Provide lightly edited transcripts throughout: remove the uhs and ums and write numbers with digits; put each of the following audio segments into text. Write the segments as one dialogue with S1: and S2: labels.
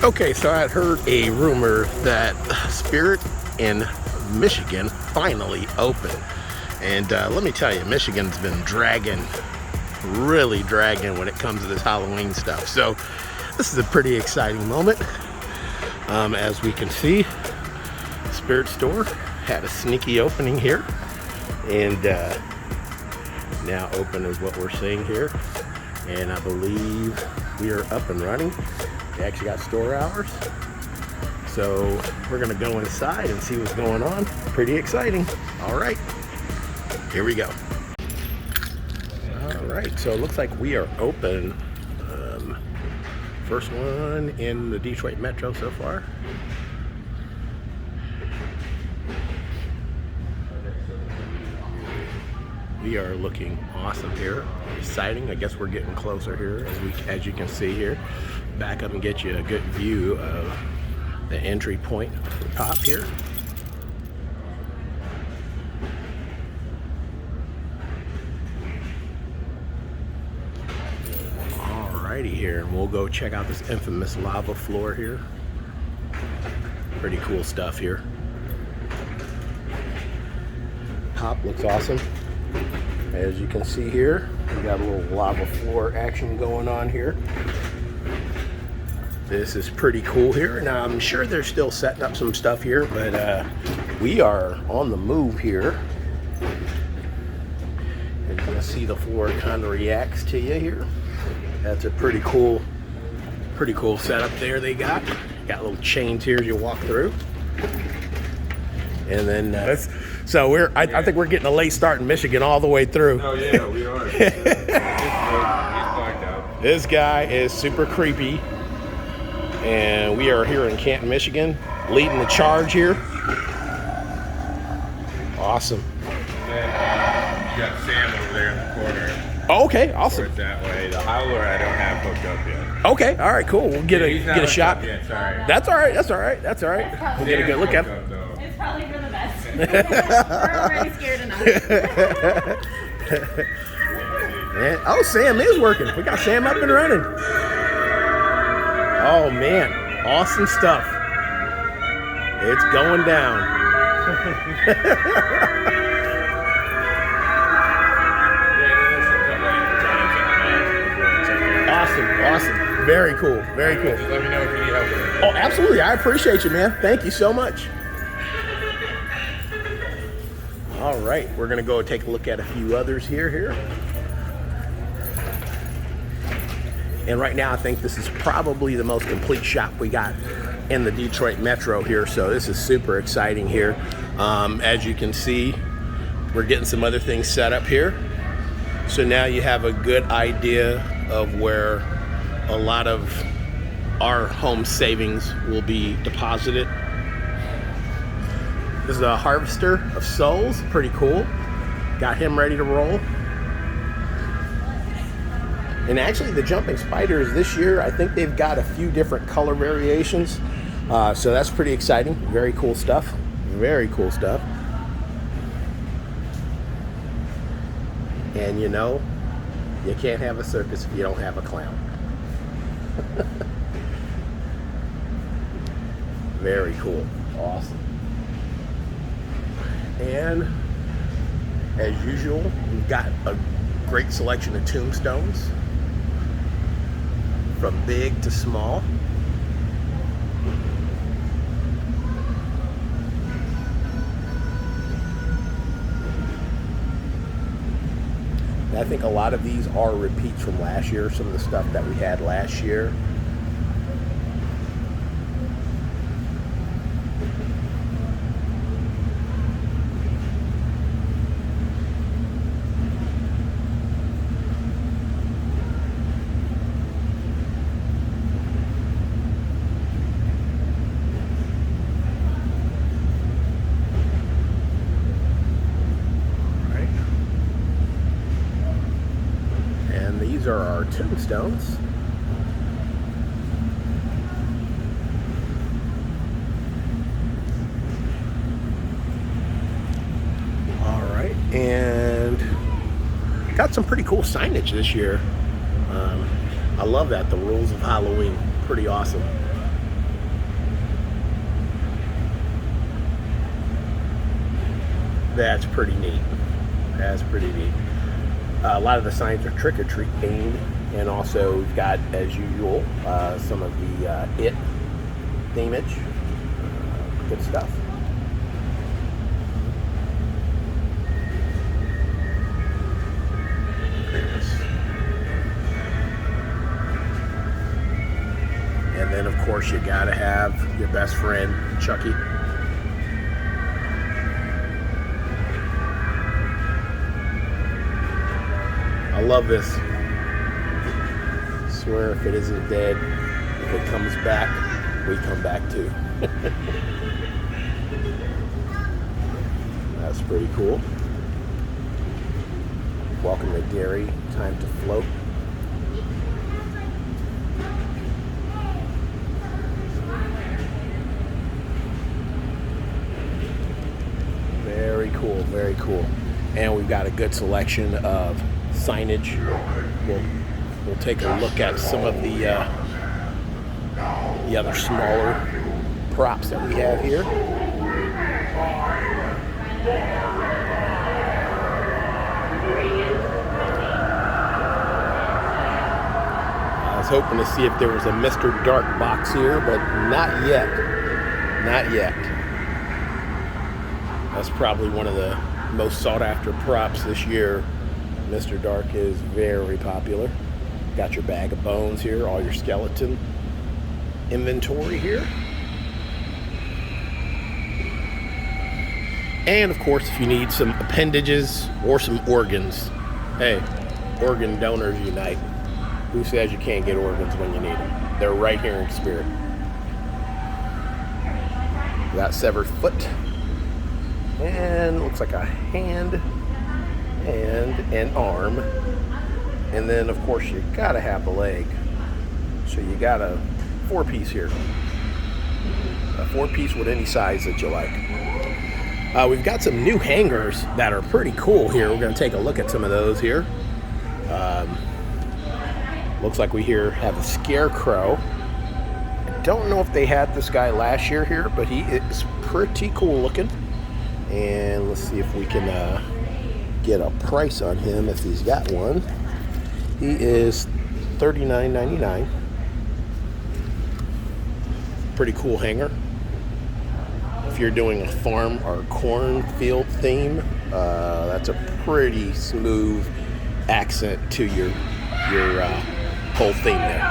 S1: Okay, so I had heard a rumor that Spirit in Michigan finally opened. And let me tell you, Michigan's been really dragging when it comes to this Halloween stuff. So this is a pretty exciting moment. As we can see, Spirit store had a sneaky opening here. And now open is what we're seeing here. And I believe we are up and running. They actually got store hours. So we're gonna go inside and see what's going on. Pretty exciting. All right, here we go. All right, so it looks like we are open. First one in the Detroit Metro so far. We are looking awesome here. Exciting. I guess we're getting closer here as you can see here. Back up and get you a good view of the entry point at the top here. Alrighty here, and we'll go check out this infamous lava floor here. Pretty cool stuff here. Top looks awesome. As you can see here, we got a little lava floor action going on here. This is pretty cool here. Now I'm sure they're still setting up some stuff here, but we are on the move here. And you can see the floor kind of reacts to you here. That's a pretty cool setup there they got. Got little chains here as you walk through. And then so I think we're getting a late start in Michigan all the way through.
S2: Oh yeah, we are. He's blacked out.
S1: This guy is super creepy. And we are here in Canton, Michigan, leading the charge here. Awesome.
S2: Then, you got Sam over there in the corner.
S1: Oh, okay, awesome.
S2: Towards that way. The howler I don't have hooked up yet.
S1: Okay, all right, cool. We'll get a shot.
S2: Yet, sorry.
S1: That's all right. We'll get a good look at it.
S3: It's probably for the best. We're already scared enough.
S1: Oh, Sam is working. We got Sam up and running. Oh man, awesome stuff. It's going down. Awesome. Very cool.
S2: Just let me know if you need help with it.
S1: Oh, absolutely. I appreciate you, man. Thank you so much. All right, we're gonna go take a look at a few others here. And right now, I think this is probably the most complete shop we got in the Detroit Metro here. So this is super exciting here. As you can see, we're getting some other things set up here. So now you have a good idea of where a lot of our home savings will be deposited. This is a Harvester of Souls, pretty cool. Got him ready to roll. And actually the Jumping Spiders this year, I think they've got a few different color variations. So that's pretty exciting. Very cool stuff. And you know, you can't have a circus if you don't have a clown. Very cool. Awesome. And as usual, we've got a great selection of Tombstones. From big to small. I think a lot of these are repeats from last year, some of the stuff that we had last year. These are our Tombstones. All right, and got some pretty cool signage this year. I love that, the rules of Halloween, pretty awesome. That's pretty neat. That's pretty neat. A lot of the signs are trick or treat themed, and also we've got, as usual, some of the it themage. Good stuff. And then, of course, you gotta have your best friend, Chucky. I love this. I swear, if it isn't dead, if it comes back, we come back too. That's pretty cool. Welcome to Derry. Time to float. Very cool, very cool. And we've got a good selection of signage. We'll take a look at some of the other smaller props that we have here. I was hoping to see if there was a Mr. Dark box here, but not yet. Not yet. That's probably one of the most sought after props this year. Mr. Dark is very popular. Got your bag of bones here, all your skeleton inventory here. And of course, if you need some appendages or some organs, hey, organ donors unite. Who says you can't get organs when you need them? They're right here in spirit. We got severed foot. And looks like a hand and an arm. And then, of course, you gotta have the leg. So you got a 4-piece here. A 4-piece with any size that you like. We've got some new hangers that are pretty cool here. We're gonna take a look at some of those here. Looks like we here have a scarecrow. I don't know if they had this guy last year here, but he is pretty cool looking. And let's see if we can get a price on him if he's got one. He is $39.99. Pretty cool hanger. If you're doing a farm or cornfield theme, that's a pretty smooth accent to your whole theme there.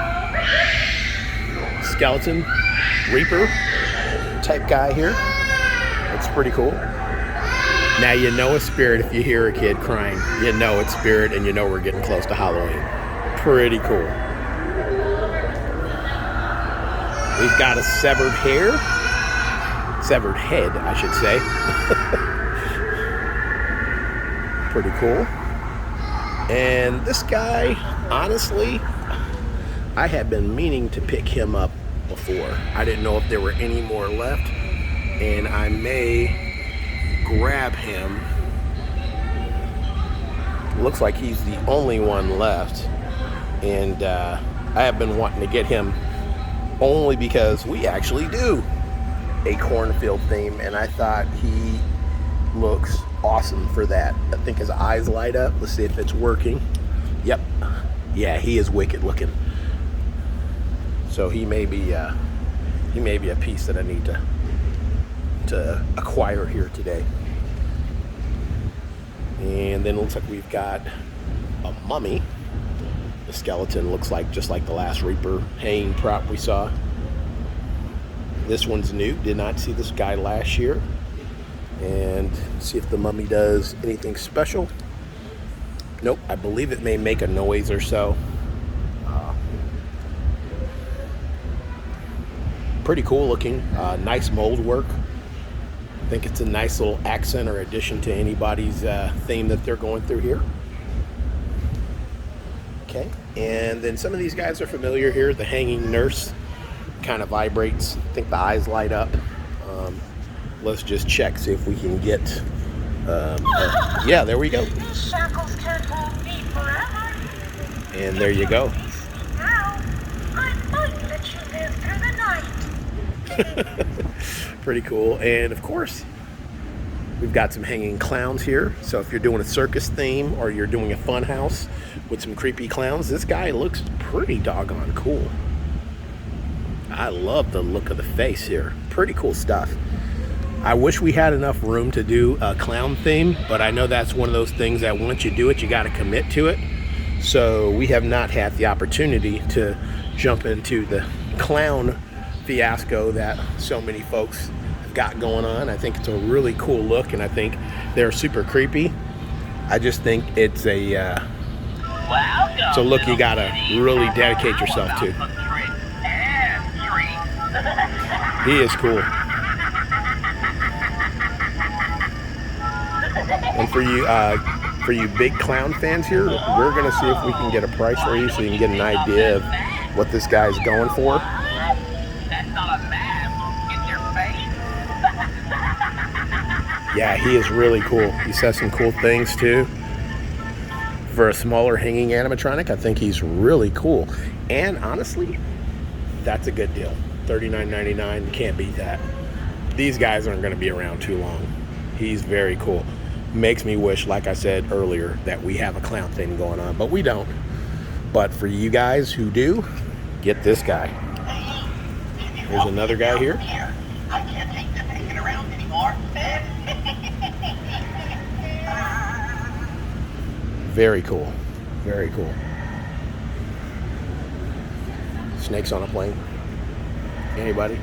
S1: Skeleton, Reaper type guy here. That's pretty cool. Now you know it's spirit if you hear a kid crying. You know it's spirit, and you know we're getting close to Halloween. Pretty cool. We've got a severed head, I should say. Pretty cool. And this guy, honestly, I had been meaning to pick him up before. I didn't know if there were any more left, and I may grab him. Looks like he's the only one left, and I have been wanting to get him only because we actually do a cornfield theme, and I thought he looks awesome for that. I think his eyes light up. Let's see if it's working. Yep. Yeah, he is wicked looking. So he may be a piece that I need to acquire here today. And then it looks like we've got a mummy. The skeleton looks like just like the last Reaper hanging prop we saw. This one's new. Did not see this guy last year. And see if the mummy does anything special. Nope, I believe it may make a noise or so. Pretty cool looking. Nice mold work. I think it's a nice little accent or addition to anybody's theme that they're going through here. Okay, and then some of these guys are familiar here. The hanging nurse kind of vibrates. I think the eyes light up. Let's just check, see if we can get, yeah, there we go. And there you go. Pretty cool. And of course, We've got some hanging clowns here. So if you're doing a circus theme or you're doing a fun house with some creepy clowns, this guy looks pretty doggone cool. I love the look of the face here. Pretty cool stuff. I wish we had enough room to do a clown theme, but I know that's one of those things that once you do it, you got to commit to it. So we have not had the opportunity to jump into the clown fiasco that so many folks have got going on. I think it's a really cool look, and I think they're super creepy. I just think it's a look you got to really dedicate yourself to. He is cool. And for you big clown fans here, we're going to see if we can get a price for you so you can get an idea of what this guy's going for. Yeah, he is really cool. He says some cool things too. For a smaller hanging animatronic, I think he's really cool. And honestly, that's a good deal. $39.99, can't beat that. These guys aren't going to be around too long. He's very cool. Makes me wish, like I said earlier, that we have a clown thing going on, but we don't. But for you guys who do, get this guy. Here's another guy here.
S4: I can't take this hanging around anymore.
S1: Very cool. Very cool. Snakes on a plane. Anybody?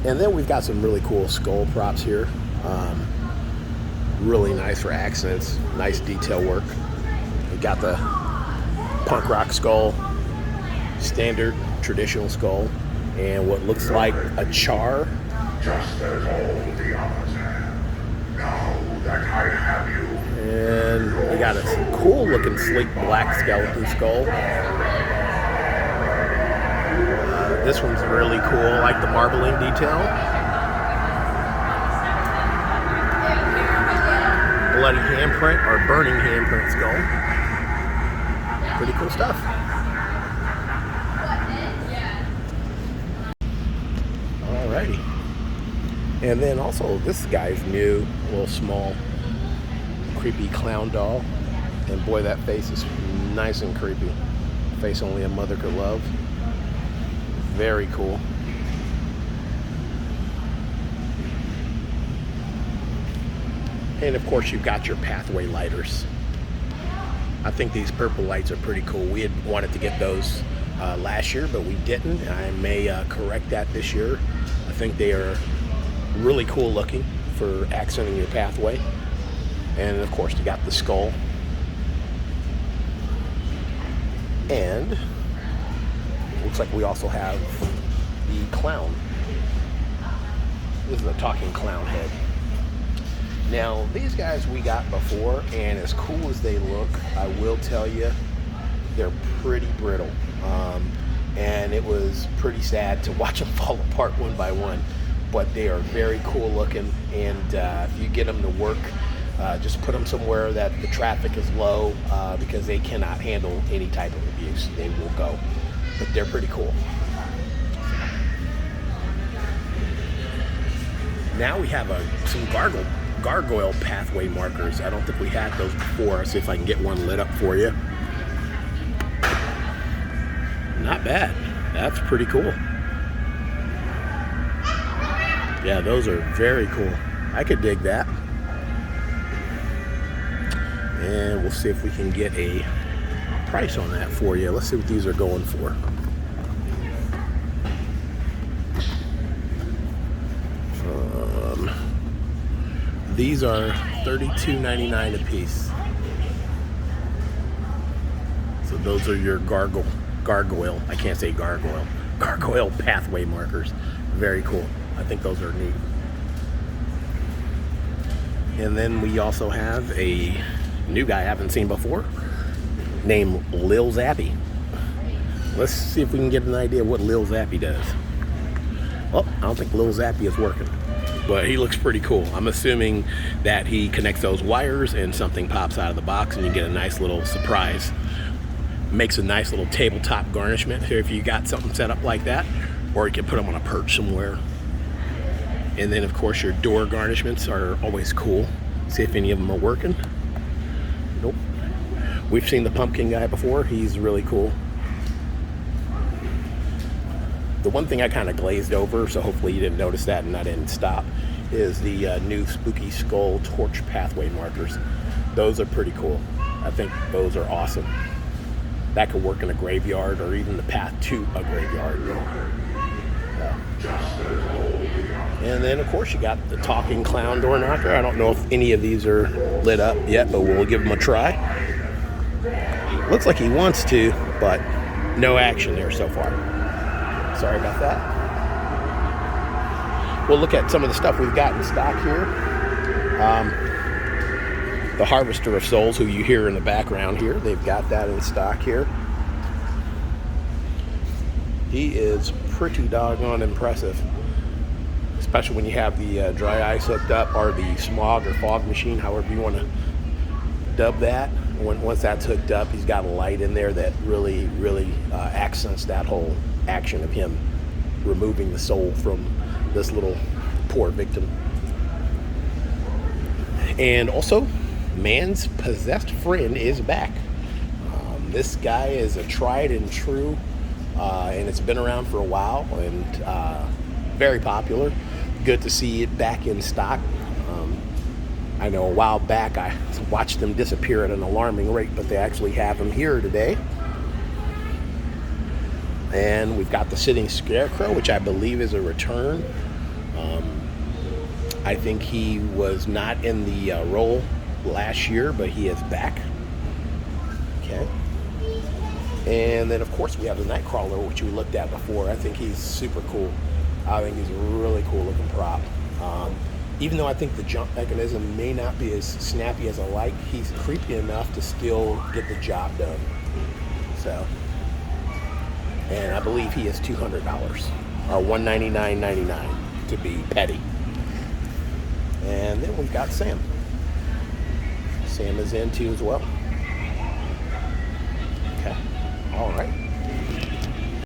S1: And then we've got some really cool skull props here. Really nice for accents. Nice detail work. We got the punk rock skull, standard traditional skull, and what looks like a char.
S5: Just as all the others have. Now that I have you.
S1: And we got a cool looking sleek black skeleton skull. This one's really cool. I like the marbling detail. Bloody handprint or burning handprint skull. Pretty cool stuff. Alrighty. And then also this guy's new, little small, creepy clown doll. And boy, that face is nice and creepy. Face only a mother could love. Very cool. And of course you've got your pathway lighters. I think these purple lights are pretty cool. We had wanted to get those last year, but we didn't. I may correct that this year. I think they are really cool looking for accenting your pathway. And of course you got the skull. And looks like we also have the clown. This is a talking clown head. Now, these guys we got before, and as cool as they look, I will tell you, they're pretty brittle. And it was pretty sad to watch them fall apart one by one. But they are very cool looking, and if you get them to work, just put them somewhere that the traffic is low, because they cannot handle any type of abuse. They will go. But they're pretty cool. Now we have some gargoyle pathway markers. I don't think we had those before. I'll see if I can get one lit up for you. Not bad. That's pretty cool. Yeah, those are very cool. I could dig that. And we'll see if we can get a price on that for you. Let's see what these are going for. These are $32.99 a piece. So those are your gargoyle. I can't say gargoyle. Gargoyle pathway markers. Very cool. I think those are neat. And then we also have a new guy I haven't seen before, named Lil Zappy. Let's see if we can get an idea of what Lil Zappy does. Well, I don't think Lil Zappy is working, but he looks pretty cool. I'm assuming that he connects those wires and something pops out of the box and you get a nice little surprise. Makes a nice little tabletop garnishment here if you got something set up like that, or you can put them on a perch somewhere. And then of course your door garnishments are always cool. See if any of them are working. Nope. We've seen the pumpkin guy before. He's really cool. The one thing I kind of glazed over, so hopefully you didn't notice that and I didn't stop, is the new Spooky Skull torch pathway markers. Those are pretty cool. I think those are awesome. That could work in a graveyard or even the path to a graveyard. And then of course you got the talking clown door knocker. I don't know if any of these are lit up yet, but we'll give them a try. Looks like he wants to, but no action there so far. Sorry about that. We'll look at some of the stuff we've got in stock here. The Harvester of Souls, who you hear in the background here, they've got that in stock here. He is pretty doggone impressive, especially when you have the dry ice hooked up, or the smog or fog machine, however you want to dub that. Once that's hooked up, he's got a light in there that really accents that whole action of him removing the soul from this little poor victim. And also, man's possessed friend is back. This guy is a tried and true, and it's been around for a while, and very popular. Good to see it back in stock. I know a while back I watched them disappear at an alarming rate, but they actually have them here today. And we've got the Sitting Scarecrow, which I believe is a return. I think he was not in the role last year, but he is back. Okay. And then of course we have the Nightcrawler, which we looked at before. I think he's super cool. I think he's a really cool looking prop. Even though I think the jump mechanism may not be as snappy as I like, he's creepy enough to still get the job done. So, and I believe he is $200 or $199.99 to be petty. And then we've got Sam. Sam is in too as well. Okay. All right.